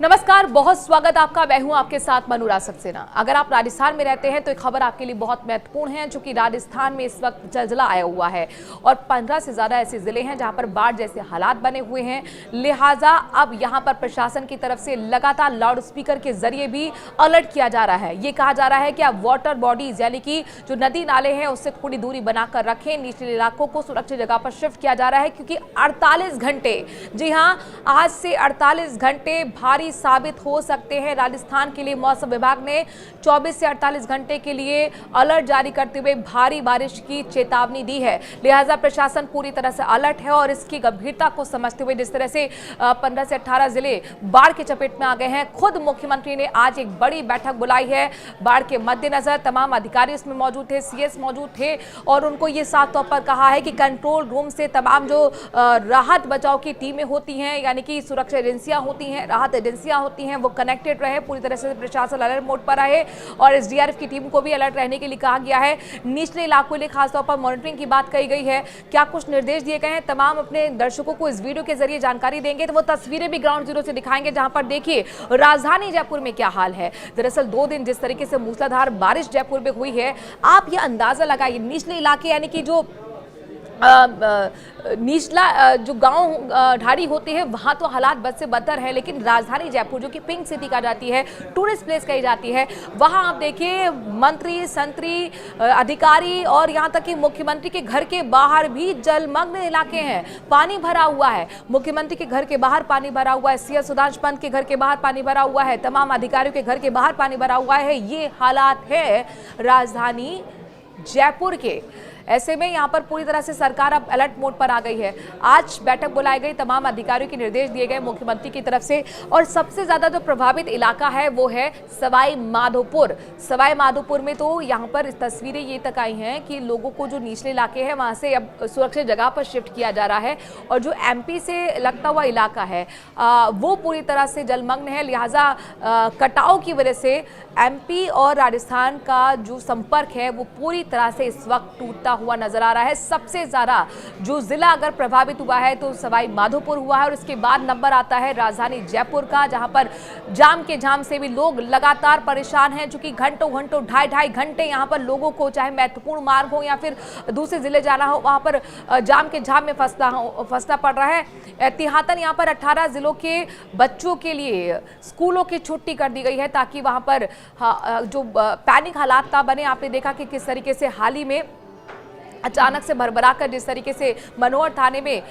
नमस्कार, बहुत स्वागत आपका। मैं हूं आपके साथ मनूरा सक्सेना। अगर आप राजस्थान में रहते हैं तो एक खबर आपके लिए बहुत महत्वपूर्ण है, क्योंकि राजस्थान में इस वक्त जलजला आया हुआ है और 15 से ज्यादा ऐसे जिले हैं जहां पर बाढ़ जैसे हालात बने हुए हैं। लिहाजा अब यहां पर प्रशासन की तरफ से लगातार लाउड स्पीकर के जरिए भी अलर्ट किया जा रहा है। ये कहा जा रहा है कि अब वाटर बॉडीज यानी कि जो नदी नाले हैं उससे थोड़ी दूरी बनाकर रखें। निचले इलाकों को सुरक्षित जगह पर शिफ्ट किया जा रहा है, क्योंकि 48 घंटे, जी हां, आज से 48 घंटे भारी साबित हो सकते हैं राजस्थान के लिए। मौसम विभाग ने 24 से 48 घंटे के लिए अलर्ट जारी करते हुए भारी बारिश की चेतावनी दी है। लिहाजा प्रशासन पूरी तरह से अलर्ट है और इसकी गंभीरता को समझते हुए जिस तरह से 15 से 18 जिले बाढ़ की चपेट में आ गए हैं, खुद मुख्यमंत्री ने आज एक बड़ी बैठक बुलाई है। बाढ़ के मद्देनजर तमाम अधिकारी इसमें मौजूद थे, सीएस मौजूद थे और उनको ये साफ तौर पर कहा है कि कंट्रोल रूम से तमाम जो राहत बचाव की टीमें होती हैं, यानी कि सुरक्षा एजेंसियां होती हैं, राहत एजेंसियां होती हैं, वो कनेक्टेड रहे। पूरी तरह से प्रशासन अलर्ट मोड पर रहे और एसडीआरएफ की टीम को भी अलर्ट रहने के लिए कहा गया है। निचले इलाकों के लिए खासतौर पर मॉनिटरिंग की बात कही गई है। क्या कुछ निर्देश दिए गए हैं, तमाम अपने दर्शकों को इस वीडियो के जरिए जानकारी देंगे, तो वो तस्वीरें भी ग्राउंड जीरो से दिखाएंगे, जहां पर देखिए राजधानी जयपुर में क्या हाल है। दरअसल 2 दिन जिस तरीके से मूसलाधार बारिश जयपुर में हुई है, आप ये अंदाजा लगाइए, निचले इलाके यानी कि जो निचला जो गांव ढाड़ी होते हैं वहां तो हालात बद से बदतर है, लेकिन राजधानी जयपुर जो कि पिंक सिटी कहा जाती है, टूरिस्ट प्लेस कही जाती है, वहां आप देखिए मंत्री, संतरी, अधिकारी और यहां तक कि मुख्यमंत्री के घर के बाहर भी जलमग्न इलाके हैं, पानी भरा हुआ है। मुख्यमंत्री के घर के बाहर पानी भरा हुआ है, सीएस सुधांशु पंत के घर के बाहर पानी भरा हुआ है, तमाम अधिकारियों के घर के बाहर पानी भरा हुआ है। ये हालात है राजधानी जयपुर के। ऐसे में यहां पर पूरी तरह से सरकार अब अलर्ट मोड पर आ गई है। आज बैठक बुलाई गई, तमाम अधिकारियों के निर्देश दिए गए मुख्यमंत्री की तरफ से और सबसे ज्यादा जो प्रभावित इलाका है वो है सवाई माधोपुर। सवाई माधोपुर में तो यहां पर तस्वीरें ये तक आई हैं कि लोगों को जो निचले इलाके हैं वहां से अब सुरक्षित जगह पर शिफ्ट किया जा रहा है और जो एमपी से लगता हुआ इलाका है वो पूरी तरह से जलमग्न है। लिहाजा कटाव की वजह से एमपी और राजस्थान का जो संपर्क है वो पूरी तरह से इस वक्त टूटता हुआ नजर आ रहा है। सबसे ज्यादा जो जिला अगर प्रभावित हुआ है तो सवाई माधोपुर हुआ है और इसके बाद नंबर आता है राजधानी जयपुर का, जहां पर जाम के जाम से भी लोग लगातार परेशान हैं, क्योंकि घंटों घंटों, ढाई घंटे यहां पर लोगों को चाहे महत्वपूर्ण मार्ग हो या फिर दूसरे जिले जाना हो, वहां पर जाम के जाम में फंसना पड़ रहा है। एहतियातन यहां पर 18 जिलों के बच्चों के लिए स्कूलों की छुट्टी कर दी गई है, ताकि वहां पर जो पैनिक हालात ना बने। आपने देखा कि किस तरीके से हाल ही में अचानक से भरभरा कर जिस तरीके से मनोहर थाने में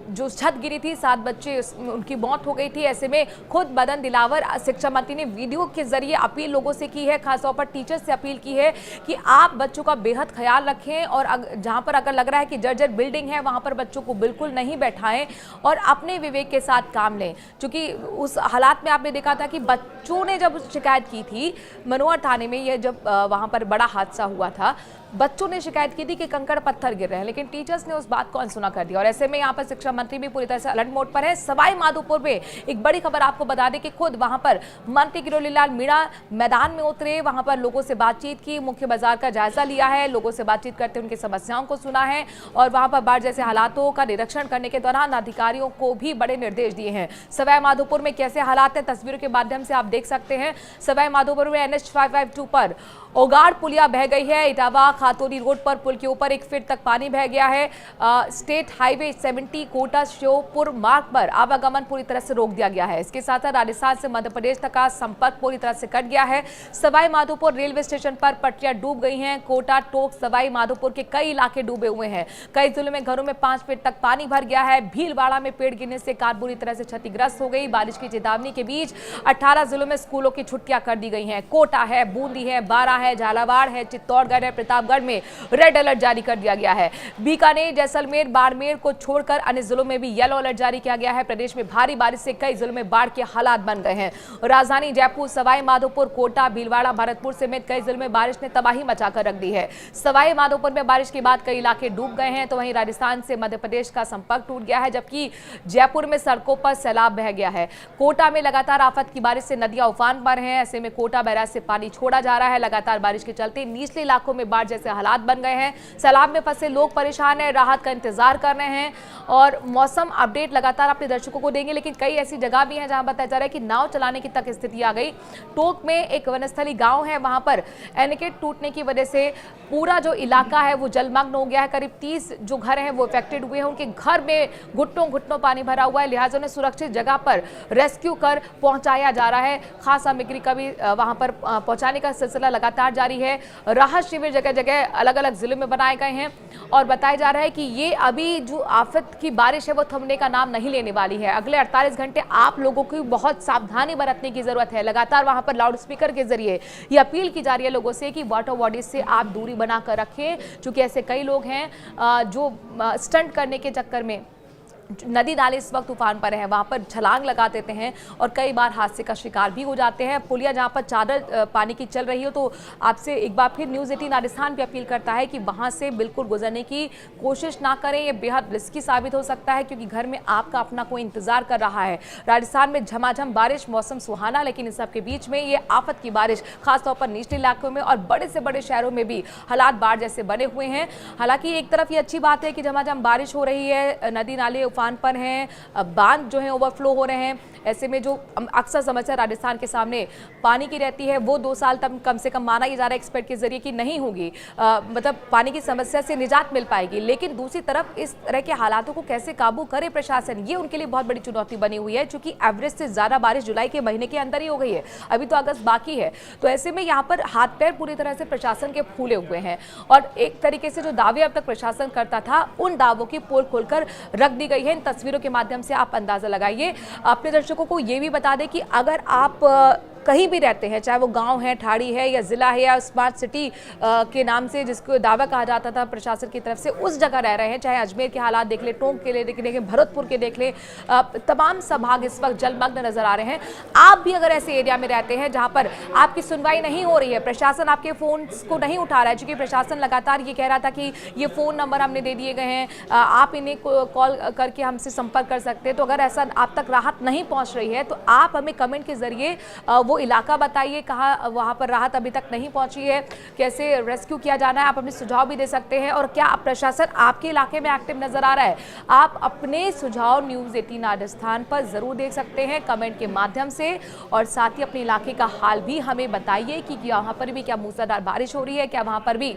जो छत गिरी थी, 7 बच्चे उनकी मौत हो गई थी। ऐसे में खुद मदन दिलावर शिक्षा मंत्री ने वीडियो के जरिए अपील लोगों से की है, खासतौर पर टीचर्स से अपील की है कि आप बच्चों का बेहद ख्याल रखें और जहां पर अगर लग रहा है कि जर्जर बिल्डिंग है वहां पर बच्चों को बिल्कुल नहीं बैठाएं और अपने विवेक के साथ काम लें। क्योंकि उस हालात में आपने देखा था कि बच्चों ने जब शिकायत की थी मनोहर थाने में, यह जब वहां पर बड़ा हादसा हुआ था, बच्चों ने शिकायत की थी कि कंकड़ पत्थर गिर रहे हैं, लेकिन टीचर्स ने उस बात को अनसुना कर दिया और ऐसे में यहाँ पर शिक्षा मंत्री भी पूरी तरह से अलर्ट मोड पर है। सवाई माधोपुर में एक बड़ी खबर आपको बता दें कि खुद वहां पर मंत्री किरोड़ीलाल मीणा मैदान में उतरे, वहां पर लोगों से बातचीत की, मुख्य बाजार का जायजा लिया है, लोगों से बातचीत करते उनकी समस्याओं को सुना है और वहां पर बाढ़ जैसे हालातों का निरीक्षण करने के दौरान अधिकारियों को भी बड़े निर्देश दिए हैं। सवाई माधोपुर में कैसे हालात है, तस्वीरों के माध्यम से आप देख सकते हैं। सवाई माधोपुर में NH 552 पर ओगाड़ पुलिया बह गई है। इटावा खातोरी रोड पर पुल के ऊपर 1 फीट तक पानी बह गया है। स्टेट हाईवे 70 कोटा श्योपुर मार्ग पर आवागमन पूरी तरह से रोक दिया गया है। इसके साथ राजस्थान से मध्य प्रदेश तक का संपर्क पूरी तरह से कट गया है। सवाई माधोपुर रेलवे स्टेशन पर पटरियां डूब गई हैं। कोटा, टोक, सवाई माधोपुर के कई इलाके डूबे हुए हैं। कई जिलों में घरों में 5 फीट तक पानी भर गया है। भीलवाड़ा में पेड़ गिरने से कार बुरी तरह से क्षतिग्रस्त हो गई। बारिश की चेतावनी के बीच 18 जिलों में स्कूलों की छुट्टियां कर दी गई हैं। कोटा है, बूंदी है, बारा है, झालावाड़ है, चित्तौड़गढ़ है, प्रतापगढ़ में रेड अलर्ट जारी कर दिया गया है। बीकानेर, जैसलमेर, बाड़मेर को छोड़कर अन्य जिलों में भी येलो अलर्ट जारी किया गया है। प्रदेश में भारी बारिश से कई जिलों में बाढ़ के हालात बन गए हैं। राजधानी जयपुर, सवाई माधोपुर, कोटा, भीलवाड़ा, भरतपुर समेत कई जिलों में बारिश ने तबाही मचाकर रख दी है। सवाई माधोपुर में बारिश के बाद कई इलाके डूब गए हैं, तो वहीं राजस्थान से मध्य प्रदेश का संपर्क टूट गया है, जबकि जयपुर में सड़कों पर सैलाब बह गया है। कोटा में लगातार आफत की बारिश से नदियां उफान पर हैं। ऐसे में कोटा बैराज से पानी छोड़ा जा रहा है। लगातार बारिश के चलते निचले इलाकों में बाढ़ जैसे से हालात बन गए हैं। सैलाब में फंसे लोग परेशान हैं, राहत का इंतजार कर रहे हैं और मौसम अपडेट लगातार अपने दर्शकों को देंगे। लेकिन कई ऐसी जगह भी हैं जहां बताया जा रहा है कि नाव चलाने की तक स्थिति आ गई। टोक में एक वनस्थली गांव है, वहां पर एनीकट टूटने की वजह से पूरा जो इलाका है वो जलमग्न हो गया है। करीब 30 जो घर हैं वो अफेक्टेड हुए हैं, उनके घर में घुटनों घुटनों पानी भरा हुआ है। लिहाजा उन्हें सुरक्षित जगह पर रेस्क्यू कर पहुंचाया जा रहा है। खास सामग्री का भी वहां पर पहुंचाने का सिलसिला लगातार जारी है। राहत शिविर जगह जगह अलग अलग जिलों में बनाए गए हैं और बताया जा रहा है कि ये अभी जो आफत की बारिश है वो थमने का नाम नहीं लेने वाली है। अगले 48 घंटे आप लोगों की बहुत सावधानी बरतने की जरूरत है। लगातार वहां पर लाउड स्पीकर के जरिए ये अपील की जा रही है लोगों से कि वाटर बॉडीज से आप दूरी बनाकर रखें, क्योंकि ऐसे कई लोग हैं जो स्टंट करने के चक्कर में नदी नाले इस वक्त तूफान पर है, वहां पर छलांग लगा देते हैं और कई बार हादसे का शिकार भी हो जाते हैं। पुलिया जहां पर चादर पानी की चल रही हो, तो आपसे एक बार फिर न्यूज़ 18 राजस्थान भी अपील करता है कि वहां से बिल्कुल गुजरने की कोशिश ना करें। ये बेहद रिस्की साबित हो सकता है, क्योंकि घर में आपका अपना कोई इंतजार कर रहा है। राजस्थान में झमाझम बारिश, मौसम सुहाना, लेकिन इस सब के बीच में ये आफत की बारिश खासतौर पर निचले इलाकों में और बड़े से बड़े शहरों में भी हालात बाढ़ जैसे बने हुए हैं। हालांकि एक तरफ ये अच्छी बात है कि झमाझम बारिश हो रही है, नदी नाले उफान पर हैं, बांध जो है ओवरफ्लो हो रहे हैं। ऐसे में जो अक्सर समस्या राजस्थान के सामने पानी की रहती है वो 2 साल तक कम से कम माना ही जा रहा है एक्सपर्ट के जरिए कि नहीं होगी, मतलब पानी की समस्या से निजात मिल पाएगी। लेकिन दूसरी तरफ इस तरह के हालातों को कैसे काबू करे प्रशासन, ये उनके लिए बहुत बड़ी चुनौती बनी हुई है, क्योंकि एवरेज से ज्यादा बारिश जुलाई के महीने के अंदर ही हो गई है, अभी तो अगस्त बाकी है। तो ऐसे में यहाँ पर हाथ पैर पूरी तरह से प्रशासन के फूले हुए हैं और एक तरीके से जो दावे अब तक प्रशासन करता था उन दावों की पोल खोलकर रख दी गई है। इन तस्वीरों के माध्यम से आप अंदाजा लगाइए। अपने दर्शकों को ये भी बता दें कि अगर आप कहीं भी रहते हैं, चाहे वो गांव है, ठाड़ी है या जिला है या स्मार्ट सिटी के नाम से जिसको दावा कहा जाता था प्रशासन की तरफ से, उस जगह रह रहे हैं, चाहे अजमेर के हालात देख ले, टोंक के देख ले, भरतपुर के देख ले, तमाम संभाग इस वक्त जलमग्न नजर आ रहे हैं। आप भी अगर ऐसे एरिया में रहते हैं जहां पर आपकी सुनवाई नहीं हो रही है, प्रशासन आपके फोन को नहीं उठा रहा है, क्योंकि प्रशासन लगातार ये कह रहा था कि ये फोन नंबर हमने दे दिए गए हैं, आप इन्हें कॉल करके हमसे संपर्क कर सकते हैं। तो अगर ऐसा आप तक राहत नहीं पहुंच रही है तो आप हमें कमेंट के जरिए वो इलाका बताइए, कहाँ वहाँ पर राहत अभी तक नहीं पहुंची है, कैसे रेस्क्यू किया जाना है, आप अपने सुझाव भी दे सकते हैं। और क्या प्रशासन आपके इलाके में एक्टिव नजर आ रहा है, आप अपने सुझाव न्यूज़ 18 राजस्थान पर जरूर दे सकते हैं कमेंट के माध्यम से। और साथ ही अपने इलाके का हाल भी हमें बताइए कि यहाँ पर भी क्या मूसलाधार बारिश हो रही है, क्या वहाँ पर भी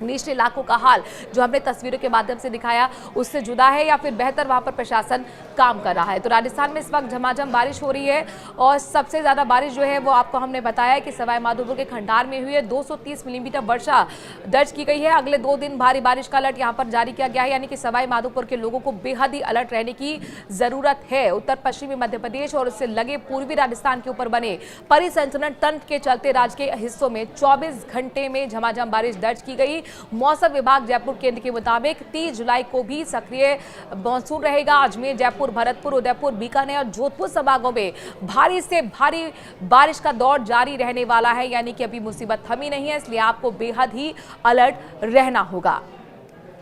निचले इलाकों का हाल जो हमने तस्वीरों के माध्यम से दिखाया उससे जुदा है या फिर बेहतर वहां पर प्रशासन काम कर रहा है। तो राजस्थान में इस वक्त झमाझम बारिश हो रही है और सबसे ज्यादा बारिश जो है वो आपको हमने बताया कि सवाई माधोपुर के खंडार में हुई है। 230 मिलीमीटर वर्षा दर्ज की गई है। अगले 2 दिन भारी बारिश का अलर्ट यहाँ पर जारी किया गया है, यानी कि सवाई माधोपुर के लोगों को बेहद ही अलर्ट रहने की जरूरत है। उत्तर पश्चिमी मध्य प्रदेश और उससे लगे पूर्वी राजस्थान के ऊपर बने परिसंचरण तंत्र के चलते राज्य के हिस्सों में 24 घंटे में झमाझम बारिश दर्ज की गई। मौसम विभाग जयपुर केंद्र के मुताबिक 30 जुलाई को भी सक्रिय मानसून रहेगा। अजमेर, जयपुर, भरतपुर, उदयपुर, बीकानेर और जोधपुर संभागों में भारी से भारी बारिश का दौर जारी रहने वाला है, यानी कि अभी मुसीबत थमी नहीं है, इसलिए आपको बेहद ही अलर्ट रहना होगा।